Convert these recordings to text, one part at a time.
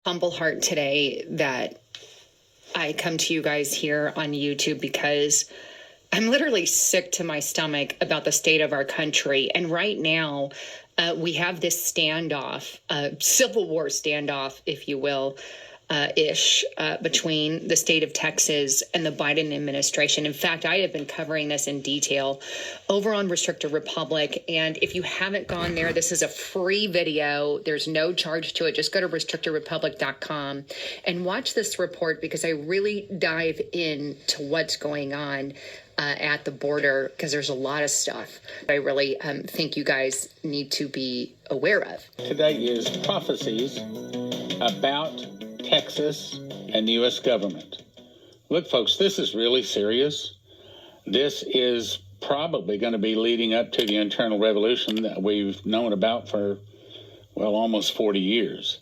Humble heart today that I come to you guys here on YouTube because I'm literally sick to my stomach about the state of our country. And right now, we have this standoff, civil war standoff, if you will, between the state of Texas and the Biden administration. In fact, I have been covering this in detail over on Restricted Republic. And if you haven't gone there, this is a free video. There's no charge to it. Just go to restrictedrepublic.com and watch this report because I really dive into what's going on at the border, because there's a lot of stuff I really think you guys need to be aware of. Today is prophecies about Texas and the U.S. government. Look, folks, this is really serious. This is probably going to be leading up to the internal revolution that we've known about for, well, almost 40 years.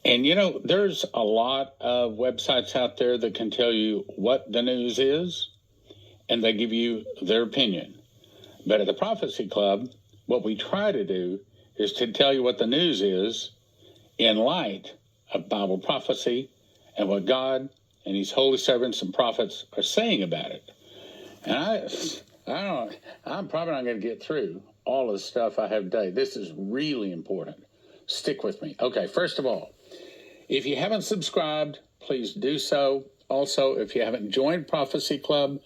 And, you know, there's a lot of websites out there that can tell you what the news is, and they give you their opinion. But at the Prophecy Club, what we try to do is to tell you what the news is in light of Bible prophecy and what God and his holy servants and prophets are saying about it. And I'm probably not going to get through all of the stuff I have today. This is really important. Stick with me. Okay, first of all, if you haven't subscribed, please do so. Also, if you haven't joined Prophecy Club,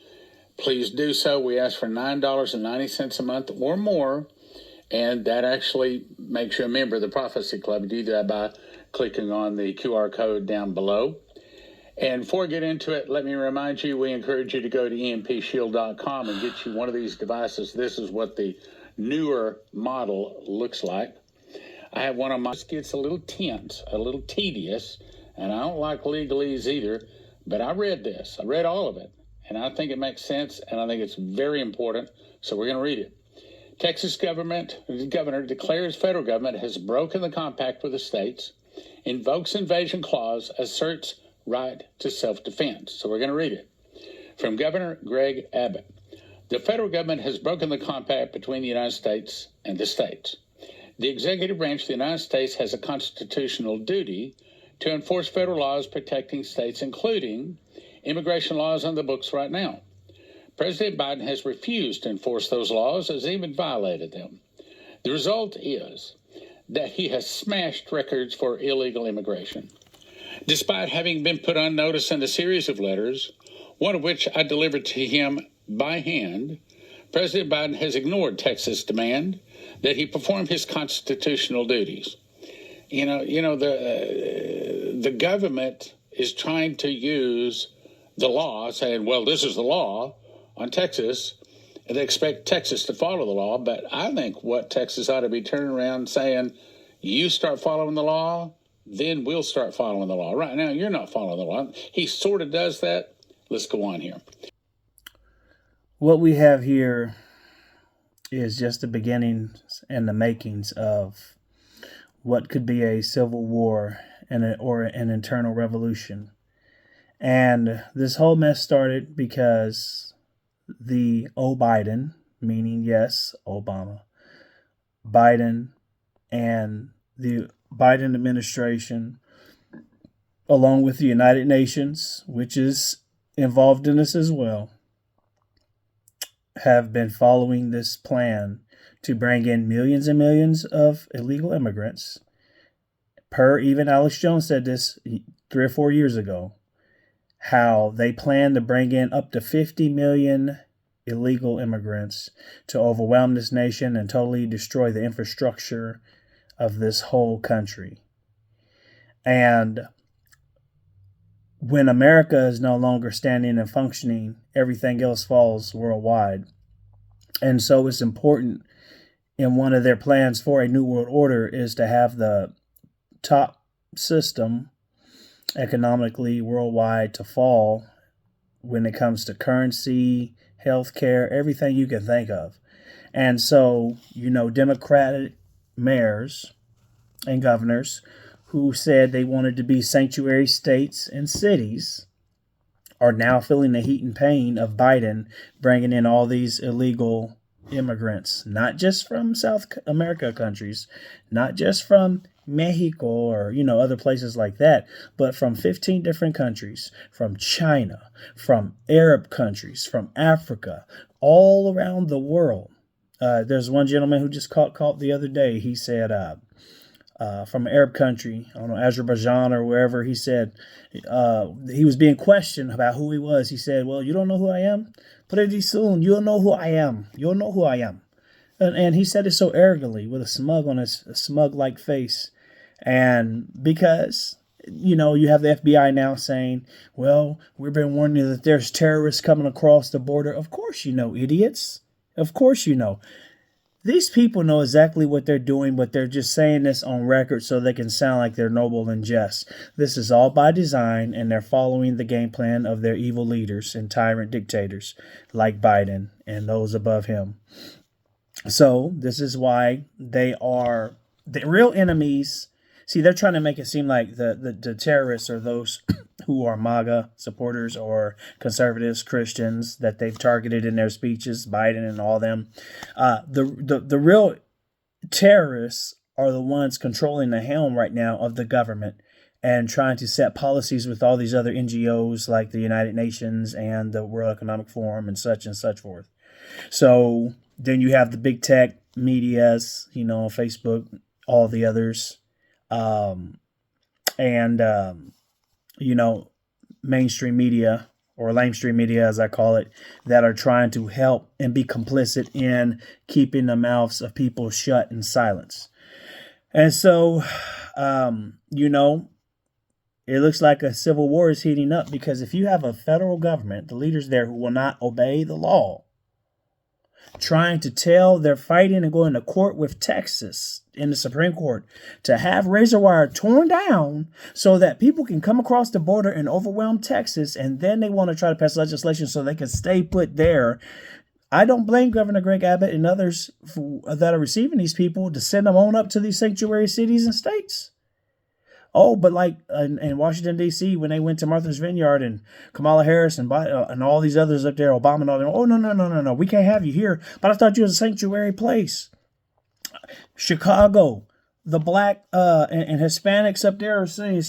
please do so. We ask for $9.90 a month or more, and that actually makes you a member of the Prophecy Club. You do that by clicking on the QR code down below. And before I get into it, let me remind you, we encourage you to go to empshield.com and get you one of these devices. This is what the newer model looks like. I have one of mine. It gets a little tense, a little tedious, and I don't like legalese either, but I read this. I read all of it. And I think it makes sense, and I think it's very important, so we're going to read it. Texas governor declares federal government has broken the compact with the states, invokes invasion clause, asserts right to self-defense. So we're going to read it. From Governor Greg Abbot. The federal government has broken the compact between the United States and the states. The executive branch of the United States has a constitutional duty to enforce federal laws protecting states, including immigration laws on the books right now. President Biden has refused to enforce those laws, has even violated them. The result is that he has smashed records for illegal immigration. Despite having been put on notice in a series of letters, one of which I delivered to him by hand, President Biden has ignored Texas' demand that he perform his constitutional duties. The government is trying to use the law, saying, well, this is the law on Texas, and they expect Texas to follow the law. But I think what Texas ought to be turning around saying, you start following the law, then we'll start following the law. Right now, you're not following the law. He sort of does that. Let's go on here. What we have here is just the beginnings and the makings of what could be a civil war or an internal revolution. And this whole mess started because the Biden, meaning yes, Obama, Biden and the Biden administration, along with the United Nations, which is involved in this as well, have been following this plan to bring in millions and millions of illegal immigrants. Even Alex Jones said this 3 or 4 years ago, how they plan to bring in up to 50 million illegal immigrants to overwhelm this nation and totally destroy the infrastructure of this whole country. And when America is no longer standing and functioning, everything else falls worldwide. And so it's important, in one of their plans for a new world order is to have the top system economically worldwide to fall when it comes to currency, healthcare, everything you can think of. And so, Democratic mayors and governors who said they wanted to be sanctuary states and cities are now feeling the heat and pain of Biden bringing in all these illegal immigrants, not just from South America countries, not just from Mexico or, other places like that, but from 15 different countries, from China, from Arab countries, from Africa, all around the world. There's one gentleman who just caught the other day. He said, from an Arab country, I don't know, Azerbaijan or wherever, he said, he was being questioned about who he was. He said, well, you don't know who I am? Pretty soon, you'll know who I am. You'll know who I am. And he said it so arrogantly with a smug-like face. And because, you have the FBI now saying, well, we've been warning you that there's terrorists coming across the border. Of course you know, idiots. Of course you know. These people know exactly what they're doing, but they're just saying this on record so they can sound like they're noble and just. This is all by design, and they're following the game plan of their evil leaders and tyrant dictators like Biden and those above him. So this is why they are the real enemies. See, they're trying to make it seem like the terrorists are those who are MAGA supporters or conservatives, Christians that they've targeted in their speeches, Biden and all them. The real terrorists are the ones controlling the helm right now of the government and trying to set policies with all these other NGOs like the United Nations and the World Economic Forum and such forth. So then you have the big tech medias, Facebook, all the others. Mainstream media or lamestream media, as I call it, that are trying to help and be complicit in keeping the mouths of people shut in silence. And so, it looks like a civil war is heating up because if you have a federal government, the leaders there who will not obey the law, trying to tell they're fighting and going to court with Texas in the Supreme Court to have razor wire torn down so that people can come across the border and overwhelm Texas. And then they want to try to pass legislation so they can stay put there. I don't blame Governor Greg Abbott and others that are receiving these people to send them on up to these sanctuary cities and states. Oh, but like in Washington, D.C., when they went to Martha's Vineyard and Kamala Harris and all these others up there, Obama and all them, oh, no, we can't have you here. But I thought you was a sanctuary place. Chicago, the black and Hispanics up there are saying,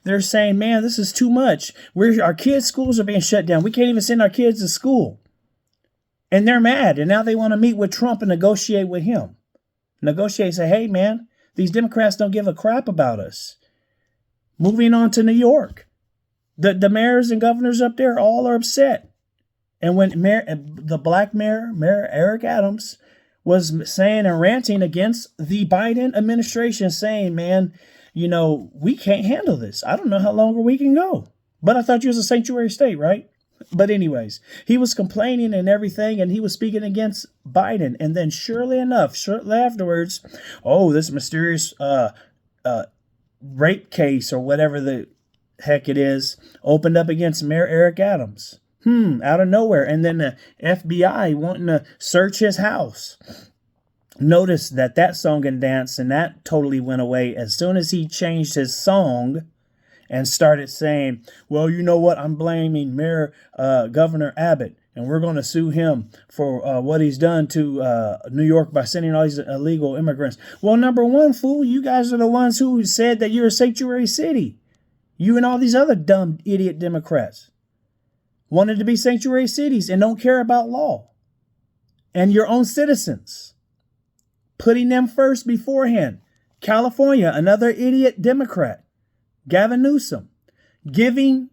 they're saying, man, this is too much. Our kids' schools are being shut down. We can't even send our kids to school. And they're mad. And now they want to meet with Trump and negotiate with him. Negotiate, say, hey, man, these Democrats don't give a crap about us. Moving on to New York, the mayors and governors up there all are upset. And when the black mayor Eric Adams, was saying and ranting against the Biden administration, saying, man, we can't handle this. I don't know how longer we can go. But I thought you was a sanctuary state, right? But anyways, he was complaining and everything, and he was speaking against Biden. And then shortly afterwards, this mysterious rape case or whatever the heck it is opened up against Mayor Eric Adams. Out of nowhere. And then the FBI wanting to search his house. Notice that song and dance, and that totally went away as soon as he changed his song and started saying, well, you know what? I'm blaming Governor Abbott, and we're going to sue him for what he's done to New York by sending all these illegal immigrants. Well, number one, fool, you guys are the ones who said that you're a sanctuary city. You and all these other dumb idiot Democrats wanted to be sanctuary cities and don't care about law and your own citizens, putting them first beforehand. California, another idiot Democrat, Gavin Newsom, giving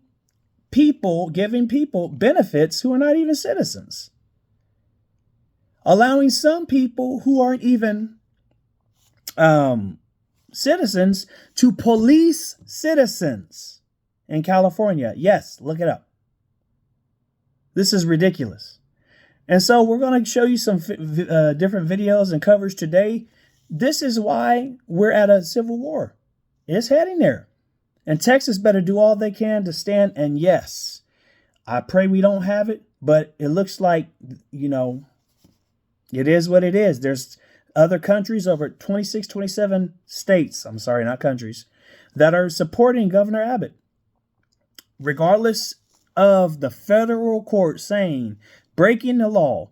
people benefits who are not even citizens, allowing some people who aren't even citizens to police citizens in California. Yes, look it up. This is ridiculous. And so we're going to show you some different videos and coverage today. This is why we're at a civil war. It's heading there. And Texas better do all they can to stand. And yes, I pray we don't have it, but it looks like, it is what it is. There's other countries, over 26, 27 states, I'm sorry, not countries, that are supporting Governor Abbott. Regardless of the federal court saying, breaking the law,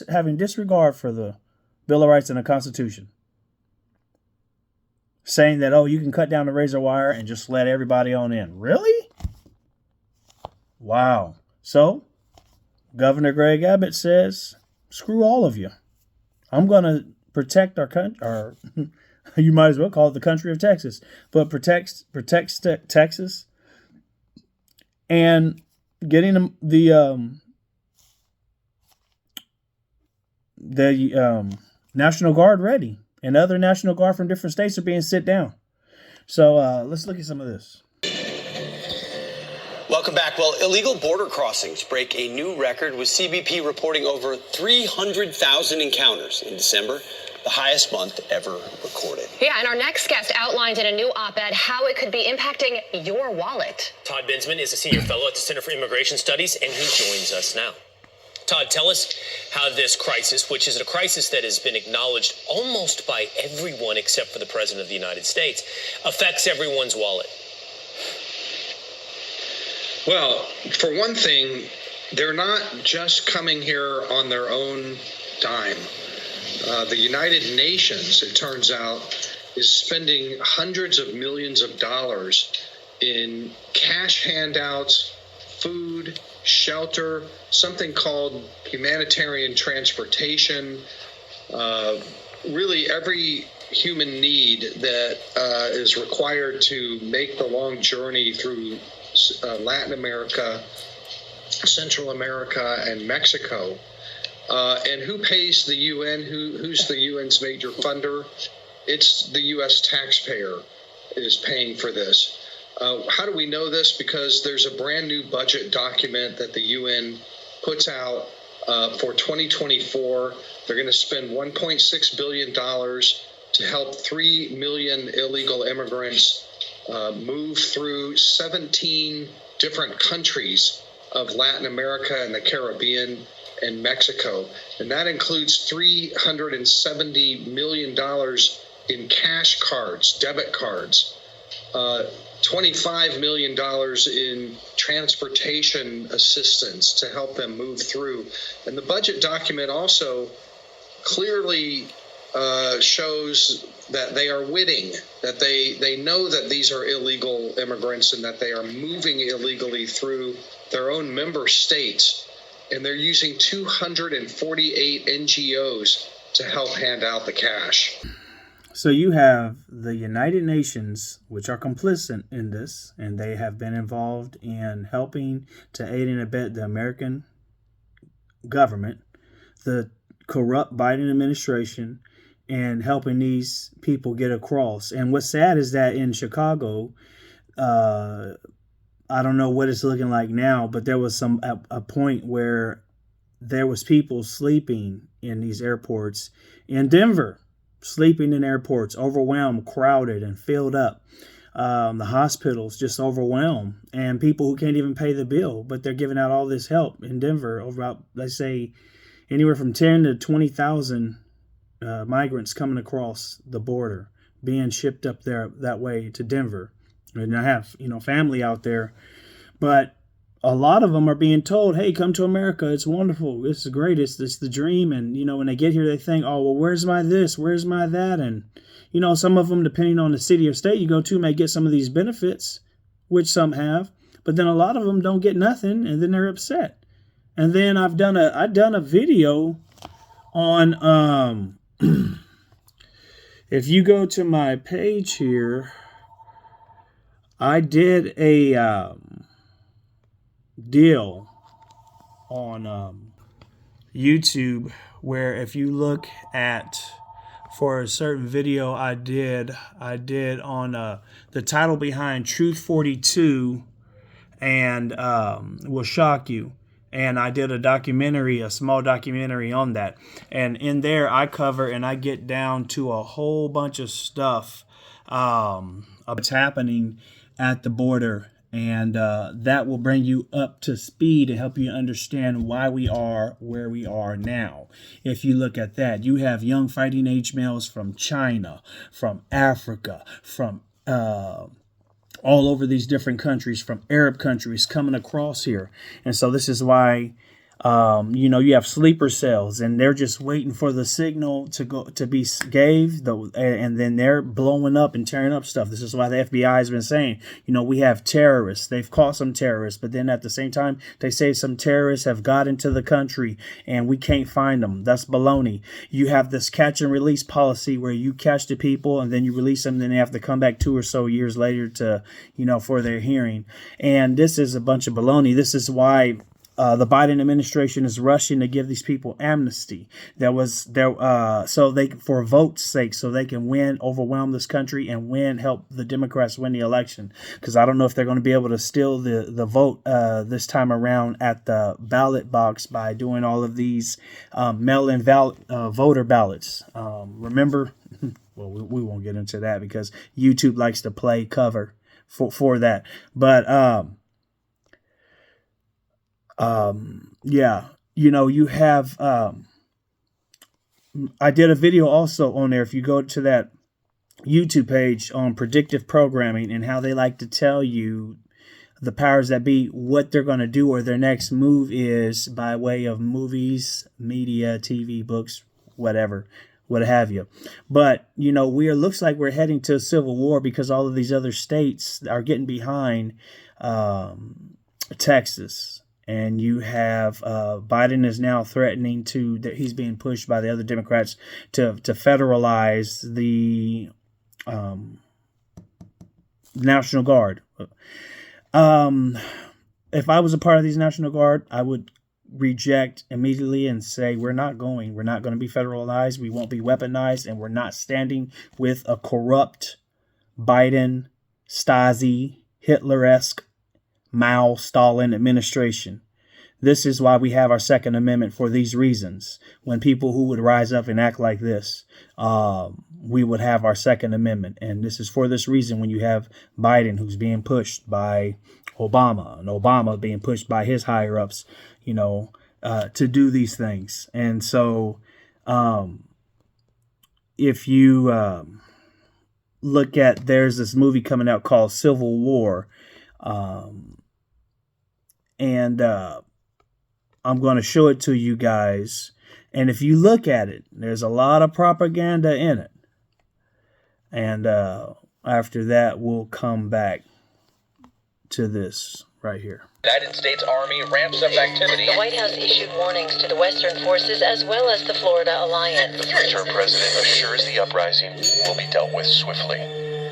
having disregard for the Bill of Rights and the Constitution. saying that, oh, you can cut down the razor wire and just let everybody on in. Really? Wow. So Governor Greg Abbott says, screw all of you. I'm going to protect our country, or you might as well call it the country of Texas, but protects Texas, and getting the National Guard ready, and other National Guard from different states are being sit down. So let's look at some of this. Welcome back. Well, illegal border crossings break a new record, with CBP reporting over 300,000 encounters in December, the highest month ever recorded. Yeah, and our next guest outlined in a new op-ed how it could be impacting your wallet. Todd Binsman is a senior fellow at the Center for Immigration Studies, and he joins us now. Todd, tell us how this crisis, which is a crisis that has been acknowledged almost by everyone except for the President of the United States, affects everyone's wallet. Well, for one thing, they're not just coming here on their own dime. The United Nations, it turns out, is spending hundreds of millions of dollars in cash handouts, food, shelter, something called humanitarian transportation, really every human need that is required to make the long journey through Latin America, Central America, and Mexico. And who pays the UN? Who's the UN's major funder? It's the U.S. taxpayer is paying for this. How do we know this? Because there's a brand new budget document that the UN puts out for 2024. They're going to spend $1.6 billion to help 3 million illegal immigrants move through 17 different countries of Latin America and the Caribbean and Mexico. And that includes $370 million in cash cards, debit cards, $25 million in transportation assistance to help them move through. And the budget document also clearly shows that they are witting, that they know that these are illegal immigrants and that they are moving illegally through their own member states. And they're using 248 NGOs to help hand out the cash. So you have the United Nations, which are complicit in this, and they have been involved in helping to aid and abet the American government, the corrupt Biden administration, and helping these people get across. And what's sad is that in Chicago, I don't know what it's looking like now, but there was a point where there was people sleeping in these airports in Denver. Sleeping in airports, overwhelmed, crowded, and filled up. The hospitals just overwhelmed, and people who can't even pay the bill, but they're giving out all this help in Denver. Over about, let's say, anywhere from 10 to 20,000 migrants coming across the border, being shipped up there that way to Denver. And I have, family out there, but a lot of them are being told, hey, come to America. It's wonderful. It's the greatest. It's the dream. And, when they get here, they think, oh, well, where's my this? Where's my that? And, some of them, depending on the city or state you go to, may get some of these benefits, which some have. But then a lot of them don't get nothing, and then they're upset. And then I've done a video on, if you go to my page here, I did a deal on YouTube where if you look at for a certain video I did on the title behind Truth 42 and will shock you. And I did a small documentary on that. And in there I cover and I get down to a whole bunch of stuff of what's happening at the border. And that will bring you up to speed and help you understand why we are where we are now. If you look at that, you have young fighting age males from China, from Africa, from all over these different countries, from Arab countries coming across here. And so this is why You have sleeper cells, and they're just waiting for the signal to be gave, and then they're blowing up and tearing up stuff. This is why the FBI has been saying, we have terrorists. They've caught some terrorists, but then at the same time, they say some terrorists have got into the country and we can't find them. That's baloney. You have this catch and release policy where you catch the people and then you release them, and then they have to come back 2 or so years later to, for their hearing. And this is a bunch of baloney. This is why the Biden administration is rushing to give these people amnesty. So they, for votes' sake, so they can overwhelm this country and help the Democrats win the election. Because I don't know if they're going to be able to steal the vote this time around at the ballot box by doing all of these mail-in voter ballots. Remember, well, we won't get into that because YouTube likes to play cover for that. But you have, I did a video also on there. If you go to that YouTube page on predictive programming and how they like to tell you, the powers that be, what they're going to do or their next move is by way of movies, media, TV, books, whatever, what have you. But, looks like we're heading to a civil war because all of these other states are getting behind Texas. And you have Biden is now threatening that he's being pushed by the other Democrats to federalize the National Guard. If I was a part of these National Guard, I would reject immediately and say we're not going to be federalized. We won't be weaponized, and we're not standing with a corrupt Biden, Stasi, Hitler-esque Mao, Stalin administration. This is why we have our Second Amendment, for these reasons. When people who would rise up and act like this, we would have our Second Amendment. And this is for this reason when you have Biden, who's being pushed by Obama, and Obama being pushed by his higher ups, to do these things. And so if you look at, there's this movie coming out called Civil War. And I'm going to show it to you guys. And if you look at it, there's a lot of propaganda in it. And after that, we'll come back to this right here. United States Army ramps up activity. The White House issued warnings to the Western forces as well as the Florida Alliance. The three-term president assures the uprising will be dealt with swiftly.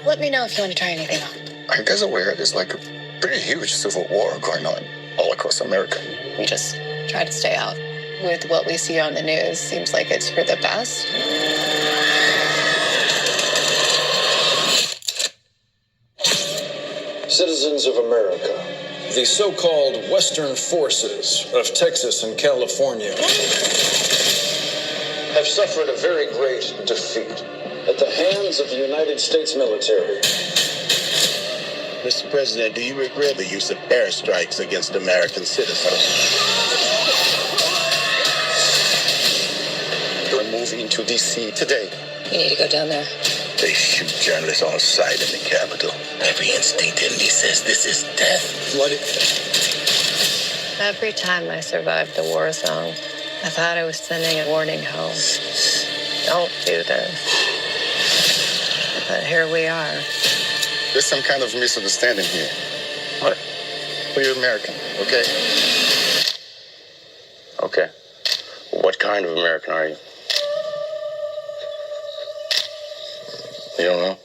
Let me know if you want to try anything on. Are you guys aware there's like a pretty huge civil war going on all across America? We just try to stay out. With what we see on the news, seems like it's for the best. Citizens of America, the so-called Western forces of Texas and California have suffered a very great defeat at the hands of the United States military. Mr. President, do you regret the use of airstrikes against American citizens? You're moving to D.C. today. You need to go down there. They shoot journalists on sight in the Capitol. Every instinct in me says this is death. Bloody. Every time I survived the war zone, I thought I was sending a warning home. Don't do this. But here we are. There's some kind of misunderstanding here. What? Well, you're American, okay? Okay. What kind of American are you? You don't know?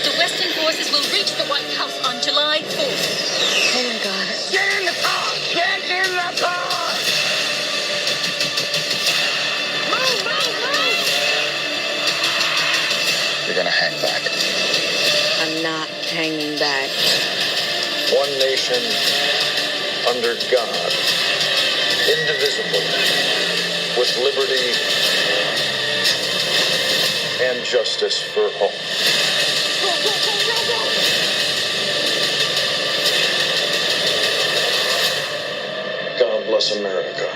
The Western forces will reach the White House on July 4th. Oh my God. Get in the car! Get in the car! Move, move, move! You're gonna hang back. I'm not hanging back. One nation under God, indivisible, with liberty and justice for all. God bless America.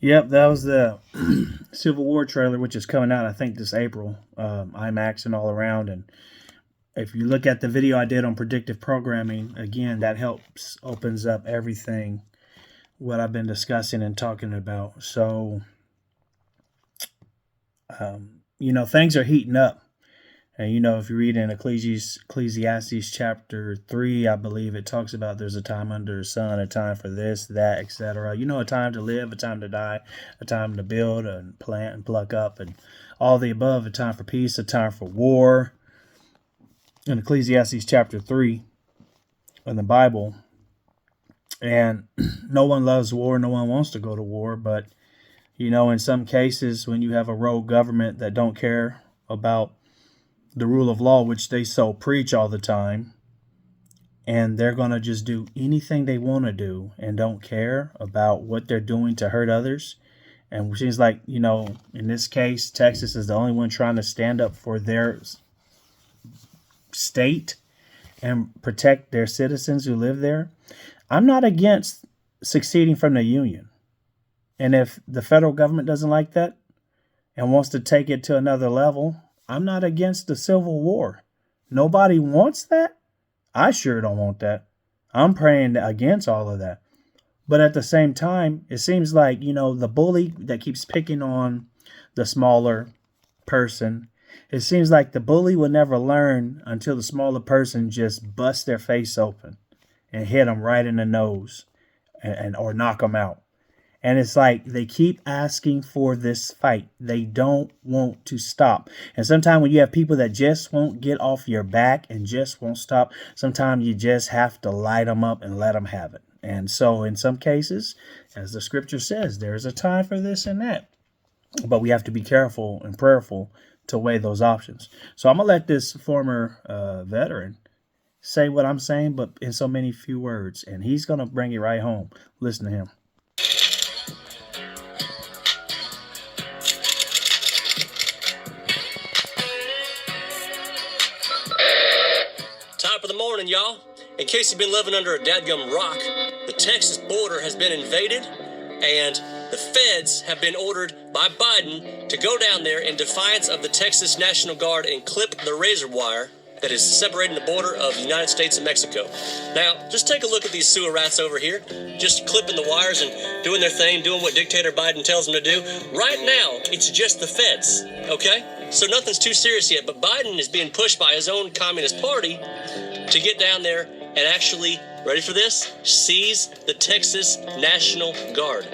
Yep, that was the Civil War trailer, which is coming out, I think, this April, IMAX and all around. And if you look at the video I did on predictive programming, again, that opens up everything, what I've been discussing and talking about. So, things are heating up. And, if you read in Ecclesiastes chapter 3, I believe it talks about there's a time under the sun, a time for this, that, etc. A time to live, a time to die, a time to build and plant and pluck up, and all the above, a time for peace, a time for war. In Ecclesiastes chapter 3 in the Bible. And no one loves war, no one wants to go to war, but, in some cases, when you have a rogue government that don't care about the rule of law, which they so preach all the time, and they're going to just do anything they want to do and don't care about what they're doing to hurt others. And it seems like, in this case, Texas is the only one trying to stand up for their state and protect their citizens who live there. I'm not against seceding from the Union. And if the federal government doesn't like that and wants to take it to another level, I'm not against the Civil War. Nobody wants that. I sure don't want that. I'm praying against all of that. But at the same time, it seems like, the bully that keeps picking on the smaller person, it seems like the bully will never learn until the smaller person just busts their face open and hit them right in the nose or knock them out. And it's like they keep asking for this fight. They don't want to stop. And sometimes when you have people that just won't get off your back and just won't stop, sometimes you just have to light them up and let them have it. And so in some cases, as the scripture says, there's a time for this and that. But we have to be careful and prayerful to weigh those options. So I'm going to let this former veteran say what I'm saying, but in so many few words. And he's going to bring it right home. Listen to him. Top of the morning, y'all. In case you've been living under a dadgum rock, the Texas border has been invaded, and the feds have been ordered by Biden to go down there in defiance of the Texas National Guard and clip the razor wire that is separating the border of the United States and Mexico. Now, just take a look at these sewer rats over here, just clipping the wires and doing their thing, doing what Dictator Biden tells them to do. Right now, it's just the feds, okay? So nothing's too serious yet, but Biden is being pushed by his own Communist Party to get down there and actually, ready for this, seize the Texas National Guard.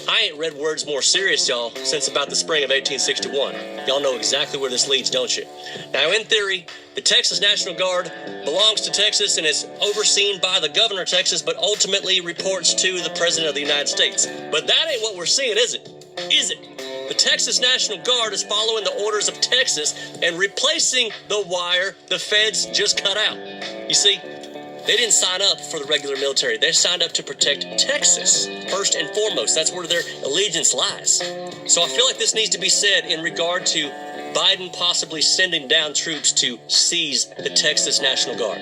I ain't read words more serious, y'all, since about the spring of 1861. Y'all know exactly where this leads, don't you? Now, in theory, the Texas National Guard belongs to Texas and is overseen by the governor of Texas, but ultimately reports to the president of the United States. But that ain't what we're seeing, is it? Is it? The Texas National Guard is following the orders of Texas and replacing the wire the feds just cut out. You see, they didn't sign up for the regular military. They signed up to protect Texas, first and foremost. That's where their allegiance lies. So I feel like this needs to be said in regard to Biden possibly sending down troops to seize the Texas National Guard.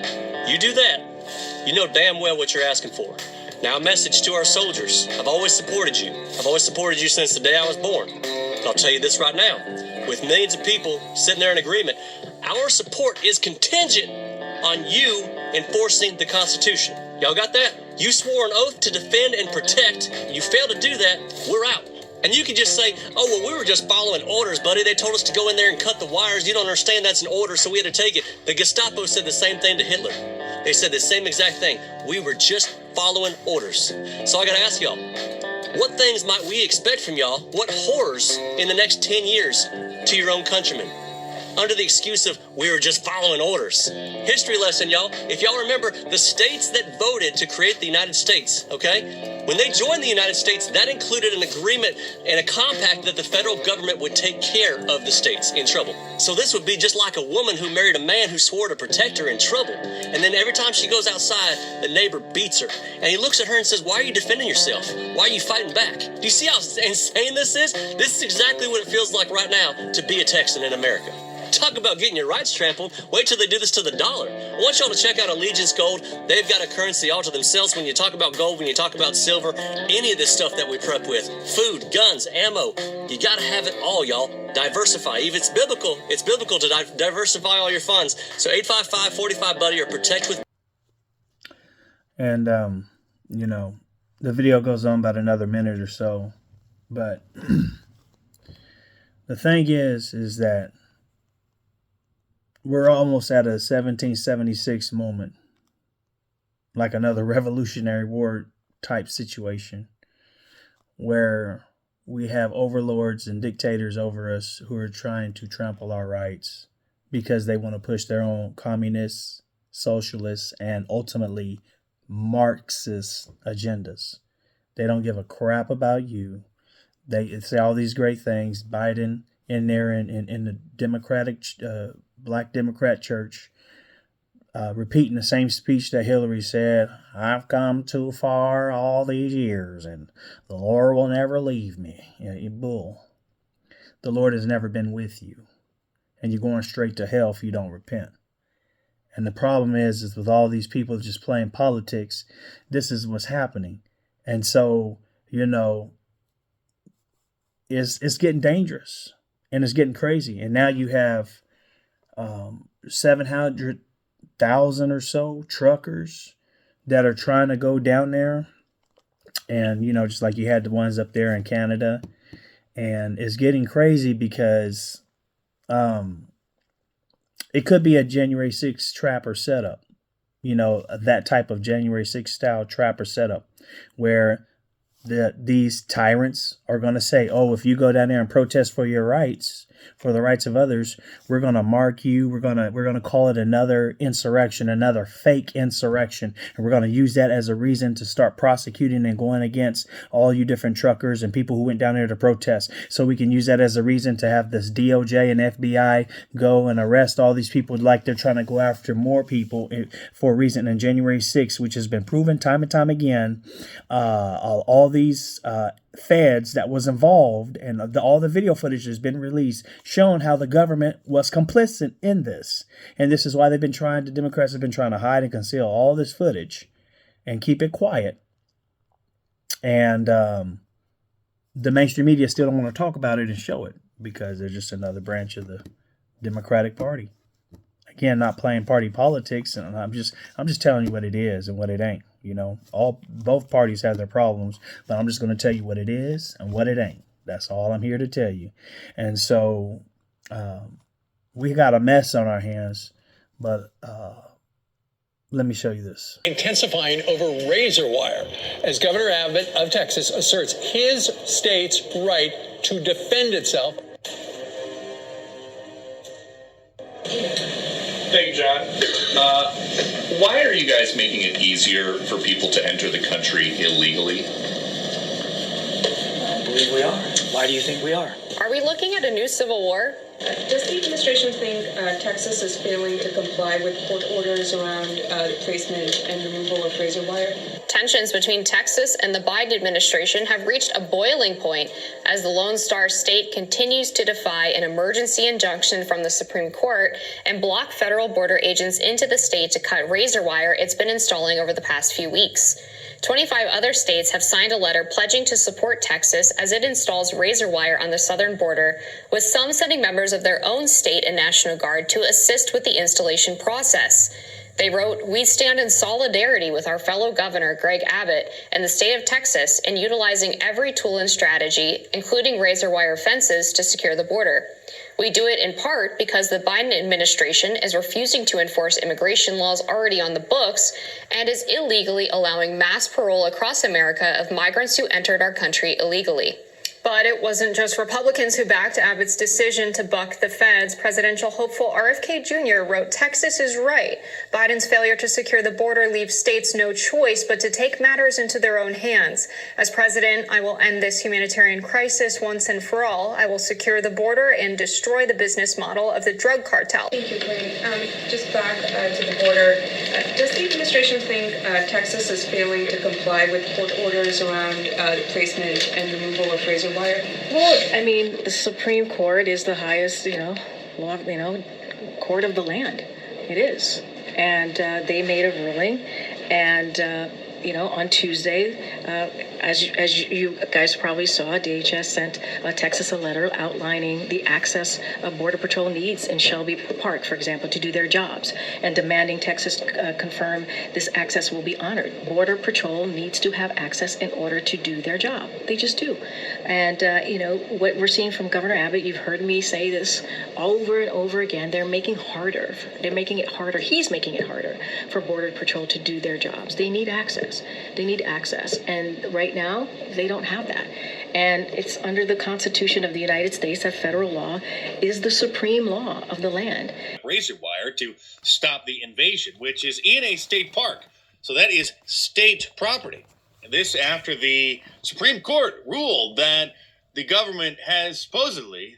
You do that, you know damn well what you're asking for. Now, a message to our soldiers. I've always supported you. I've always supported you since the day I was born. But I'll tell you this right now. With millions of people sitting there in agreement, our support is contingent on you enforcing the Constitution. Y'all got that? You swore an oath to defend and protect. You fail to do that, we're out. And you can just say, oh, well, we were just following orders, buddy. They told us to go in there and cut the wires. You don't understand that's an order, so we had to take it. The Gestapo said the same thing to Hitler. They said the same exact thing. We were just following orders. So I got to ask y'all, what things might we expect from y'all? What horrors in the next 10 years to your own countrymen? Under the excuse of we were just following orders. History lesson, y'all. If y'all remember, the states that voted to create the United States, okay? When they joined the United States, that included an agreement and a compact that the federal government would take care of the states in trouble. So this would be just like a woman who married a man who swore to protect her in trouble. And then every time she goes outside, the neighbor beats her. And he looks at her and says, why are you defending yourself? Why are you fighting back? Do you see how insane this is? This is exactly what it feels like right now to be a Texan in America. Talk about getting your rights trampled. Wait till they do this to the dollar. I want y'all to check out Allegiance Gold. They've got a currency all to themselves. When you talk about gold, when you talk about silver, any of this stuff that we prep with, food, guns, ammo, you got to have it all, y'all. Diversify. If it's biblical to diversify all your funds. So 855-45-BUDDY or protect with. And, you know, the video goes on about another minute or so. But the thing is that we're almost at a 1776 moment, like another Revolutionary War type situation, where we have overlords and dictators over us who are trying to trample our rights because they want to push their own communist, socialist, and ultimately Marxist agendas. They don't give a crap about you. They say all these great things. Biden in there in the Democratic, Black Democrat church, repeating the same speech that Hillary said. I've come too far all these years, and the Lord will never leave me. You bull. The Lord has never been with you, and you're going straight to hell if you don't repent. And the problem is with all these people just playing politics, this is what's happening. And so, you know, it's getting dangerous and it's getting crazy. And now you have 700,000 or so truckers that are trying to go down there. And, you know, just like you had the ones up there in Canada. And it's getting crazy because it could be a January 6th trapper setup, you know, that type of January 6th style trapper setup where these tyrants are going to say, oh, if you go down there and protest for your rights, for the rights of others, we're going to mark you. We're going to call it another insurrection, another fake insurrection. And we're going to use that as a reason to start prosecuting and going against all you different truckers and people who went down there to protest. So we can use that as a reason to have this DOJ and FBI go and arrest all these people like they're trying to go after more people for a reason. And January 6th, which has been proven time and time again, all these feds that was involved and all the video footage has been released showing how the government was complicit in this. And this is why the Democrats have been trying to hide and conceal all this footage and keep it quiet. And the mainstream media still don't want to talk about it and show it because they're just another branch of the Democratic Party. Again, not playing party politics, and I'm just telling you what it is and what it ain't. You know, both parties have their problems, but I'm just going to tell you what it is and what it ain't. That's all I'm here to tell you. And so we got a mess on our hands, but let me show you this. Intensifying over razor wire as Governor Abbott of Texas asserts his state's right to defend itself. Thank you, John. Why are you guys making it easier for people to enter the country illegally? I believe we are. Why do you think we are? Are we looking at a new civil war? Does the administration think Texas is failing to comply with court orders around the placement and removal of razor wire? Tensions between Texas and the Biden administration have reached a boiling point as the Lone Star State continues to defy an emergency injunction from the Supreme Court and block federal border agents into the state to cut razor wire it's been installing over the past few weeks. 25 other states have signed a letter pledging to support Texas as it installs razor wire on the southern border, with some sending members of their own state and National Guard to assist with the installation process. They wrote, "We stand in solidarity with our fellow governor, Greg Abbott, and the state of Texas in utilizing every tool and strategy, including razor wire fences, to secure the border. We do it in part because the Biden administration is refusing to enforce immigration laws already on the books and is illegally allowing mass parole across America of migrants who entered our country illegally." But it wasn't just Republicans who backed Abbott's decision to buck the feds. Presidential hopeful RFK Jr. wrote, "Texas is right. Biden's failure to secure the border leaves states no choice but to take matters into their own hands. As president, I will end this humanitarian crisis once and for all. I will secure the border and destroy the business model of the drug cartel." Thank you, Glenn. Just back to the border. Does the administration think Texas is failing to comply with court orders around the placement and removal of razor wire? Well, I mean, the Supreme Court is the highest, law, court of the land. It is. And they made a ruling, and on Tuesday, as you guys probably saw, DHS sent Texas a letter outlining the access Border Patrol needs in Shelby Park, for example, to do their jobs, and demanding Texas confirm this access will be honored. Border Patrol needs to have access in order to do their job. They just do. And, what we're seeing from Governor Abbott, you've heard me say this over and over again, they're making it harder. He's making it harder for Border Patrol to do their jobs. They need access. And right now, they don't have that. And it's under the Constitution of the United States that federal law is the supreme law of the land. Razor wire to stop the invasion, which is in a state park. So that is state property. And this after the Supreme Court ruled that the government has supposedly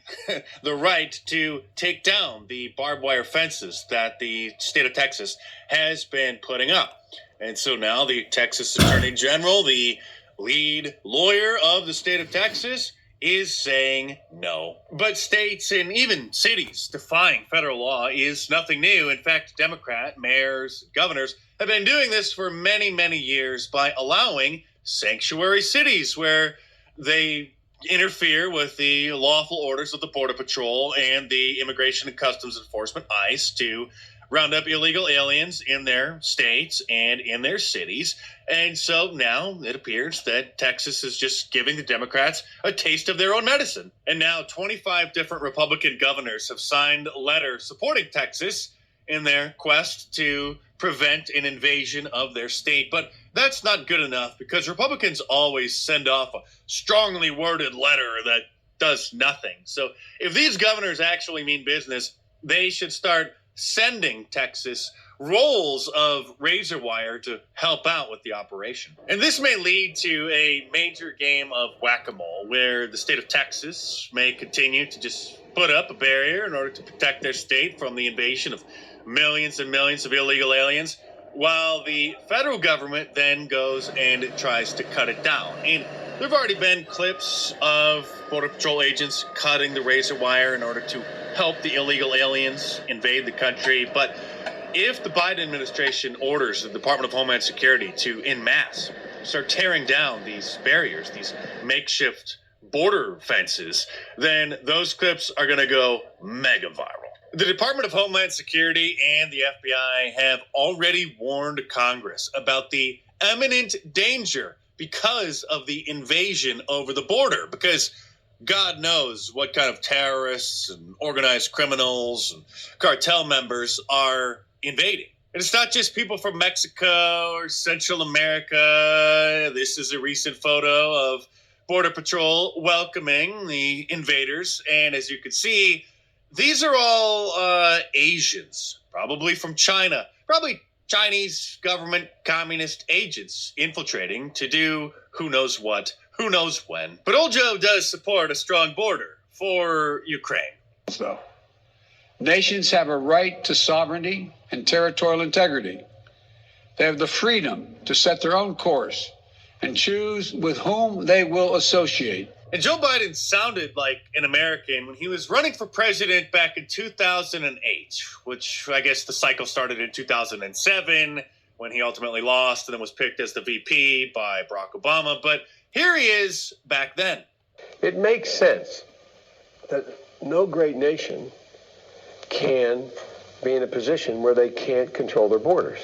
the right to take down the barbed wire fences that the state of Texas has been putting up. And so now the Texas Attorney General, the lead lawyer of the state of Texas, is saying no. But states and even cities defying federal law is nothing new. In fact, Democrat mayors, governors have been doing this for many, many years by allowing sanctuary cities where they interfere with the lawful orders of the Border Patrol and the Immigration and Customs Enforcement, ICE, to round up illegal aliens in their states and in their cities. And so now it appears that Texas is just giving the Democrats a taste of their own medicine. And now 25 different Republican governors have signed a letter supporting Texas in their quest to prevent an invasion of their state. But that's not good enough, because Republicans always send off a strongly worded letter that does nothing. So if these governors actually mean business, they should start sending Texas rolls of razor wire to help out with the operation. And this may lead to a major game of whack-a-mole, where the state of Texas may continue to just put up a barrier in order to protect their state from the invasion of millions and millions of illegal aliens, while the federal government then goes and tries to cut it down. And there have already been clips of Border Patrol agents cutting the razor wire in order to help the illegal aliens invade the country. But if the Biden administration orders the Department of Homeland Security to, en masse, start tearing down these barriers, these makeshift border fences, then those clips are going to go mega viral. The Department of Homeland Security and the FBI have already warned Congress about the imminent danger because of the invasion over the border, because God knows what kind of terrorists and organized criminals and cartel members are invading. And it's not just people from Mexico or Central America. This is a recent photo of Border Patrol welcoming the invaders. And as you can see, these are all Asians, probably from China, probably Chinese government communist agents infiltrating to do who knows what, who knows when. But old Joe does support a strong border for Ukraine. So, nations have a right to sovereignty and territorial integrity. They have the freedom to set their own course and choose with whom they will associate. And Joe Biden sounded like an American when he was running for president back in 2008, which I guess the cycle started in 2007 when he ultimately lost and then was picked as the VP by Barack Obama. But here he is back then. It makes sense that no great nation can be in a position where they can't control their borders.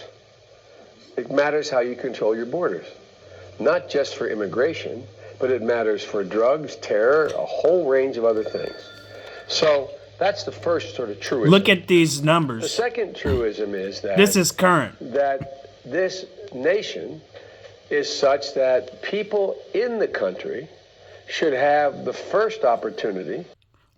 It matters how you control your borders, not just for immigration, but it matters for drugs, terror, a whole range of other things. So that's the first sort of truism. Look at these numbers. The second truism is that this is current. That this nation is such that people in the country should have the first opportunity.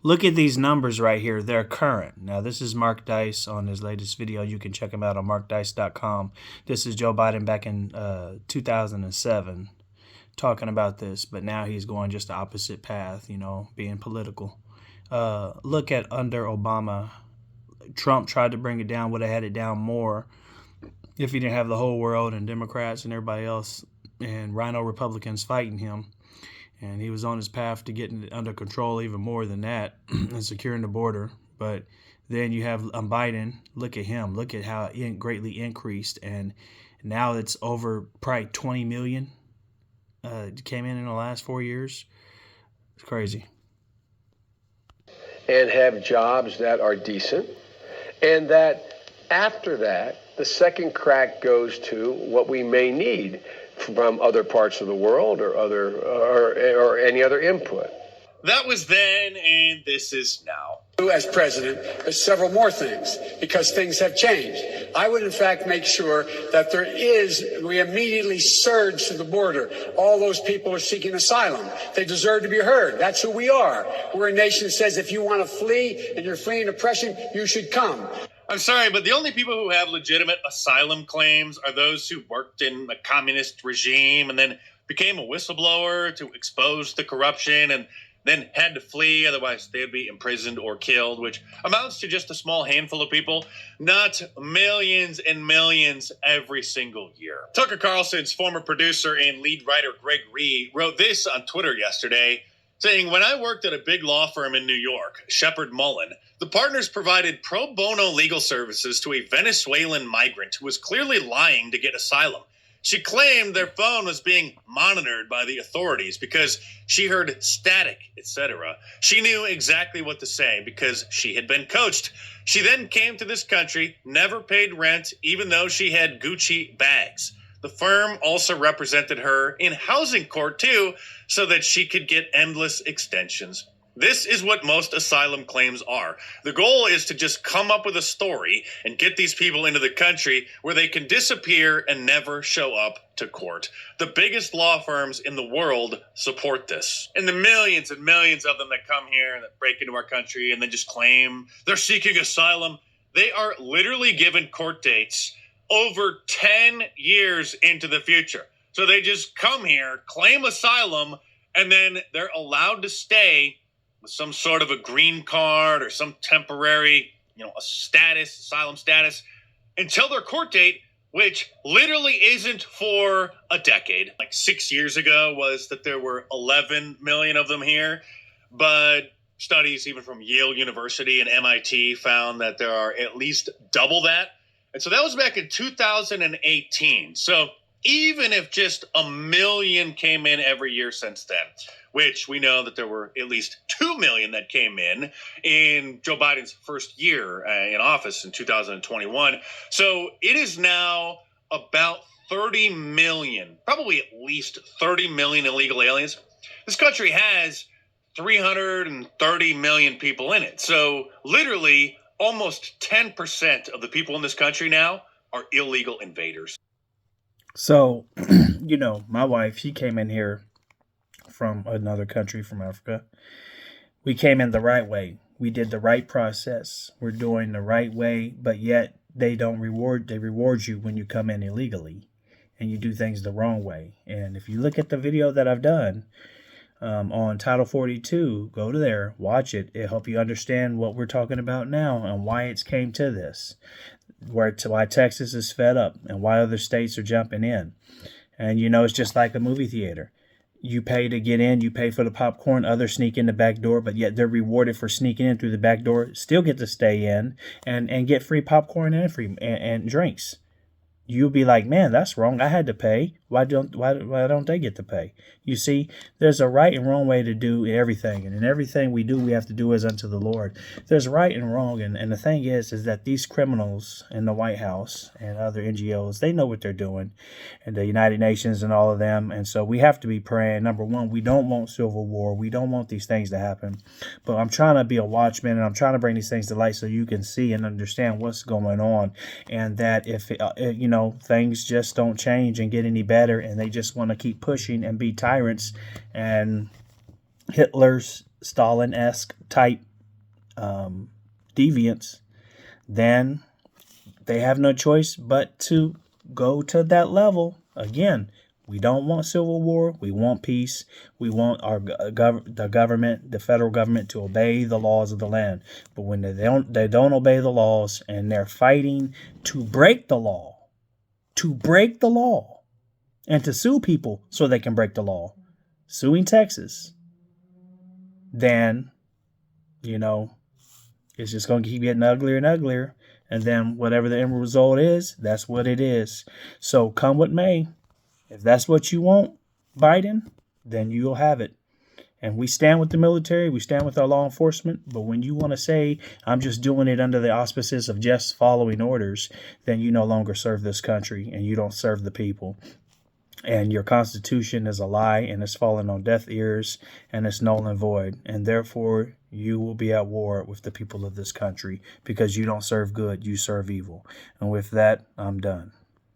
Look at these numbers right here. They're current. Now, this is Mark Dice on his latest video. You can check him out on markdice.com. This is Joe Biden back in 2007 talking about this, but now he's going just the opposite path, being political. Look at under Obama. Trump tried to bring it down, would have had it down more if he didn't have the whole world and Democrats and everybody else and rhino Republicans fighting him. And he was on his path to getting it under control even more than that and securing the border. But then you have Biden. Look at him. Look at how it greatly increased, and now it's over probably 20 million came in the last 4 years. It's crazy. And have jobs that are decent, and that after that, the second crack goes to what we may need from other parts of the world or any other input. That was then, and this is now. As president, there's several more things because things have changed. I would, in fact, make sure that we immediately surge to the border. All those people are seeking asylum. They deserve to be heard. That's who we are. We're a nation that says if you want to flee and you're fleeing oppression, you should come. I'm sorry, but the only people who have legitimate asylum claims are those who worked in a communist regime and then became a whistleblower to expose the corruption and then had to flee, otherwise they'd be imprisoned or killed, which amounts to just a small handful of people, not millions and millions every single year. Tucker Carlson's former producer and lead writer Greg Reed wrote this on Twitter yesterday, saying, "When I worked at a big law firm in New York, Shepard Mullen, the partners provided pro bono legal services to a Venezuelan migrant who was clearly lying to get asylum. She claimed their phone was being monitored by the authorities because she heard static, etc. She knew exactly what to say because she had been coached. She then came to this country, never paid rent, even though she had Gucci bags. The firm also represented her in housing court, too, so that she could get endless extensions. This is what most asylum claims are. The goal is to just come up with a story and get these people into the country where they can disappear and never show up to court. The biggest law firms in the world support this. And the millions and millions of them that come here and that break into our country and then just claim they're seeking asylum, they are literally given court dates over 10 years into the future. So they just come here, claim asylum, and then they're allowed to stay with some sort of a green card or some temporary, asylum status, until their court date, which literally isn't for a decade. Like 6 years ago was that there were 11 million of them here, but studies even from Yale University and MIT found that there are at least double that. And so that was back in 2018. So even if just 1 million came in every year since then, which we know that there were at least 2 million that came in Joe Biden's first year in office in 2021. So it is now about 30 million, probably at least 30 million illegal aliens. This country has 330 million people in it. So literally almost 10% of the people in this country now are illegal invaders. So, my wife, she came in here from another country, from Africa. We came in the right way. We did the right process. We're doing the right way, but yet they reward you when you come in illegally and you do things the wrong way. And if you look at the video that I've done on Title 42, go to there, watch it. It'll help you understand what we're talking about now and why it's came to this, why Texas is fed up and why other states are jumping in. And, it's just like a movie theater. You pay to get in, you pay for the popcorn, others sneak in the back door, but yet they're rewarded for sneaking in through the back door, still get to stay in and get free popcorn and free and drinks. You'll be like, man, that's wrong. I had to pay. Why don't they get to pay? You see, there's a right and wrong way to do everything. And in everything we do, we have to do as unto the Lord. There's right and wrong. And the thing is that these criminals in the White House and other NGOs, they know what they're doing. And the United Nations and all of them. And so we have to be praying. Number one, we don't want civil war. We don't want these things to happen. But I'm trying to be a watchman and I'm trying to bring these things to light so you can see and understand what's going on. And that if, things just don't change and get any better and they just want to keep pushing and be tyrants and Hitler's Stalin-esque type deviants, then they have no choice but to go to that level. Again, we don't want civil war. We want peace. We want the government, the federal government, to obey the laws of the land. But when they don't obey the laws and they're fighting to break the law, and to sue people so they can break the law, suing Texas, then, It's just going to keep getting uglier and uglier. And then whatever the end result is, that's what it is. So come what may, if that's what you want, Biden, then you'll have it. And we stand with the military, we stand with our law enforcement. But when you want to say, I'm just doing it under the auspices of just following orders, then you no longer serve this country and you don't serve the people. And your Constitution is a lie and it's fallen on deaf ears and it's null and void. And therefore, you will be at war with the people of this country because you don't serve good, you serve evil. And with that, I'm done.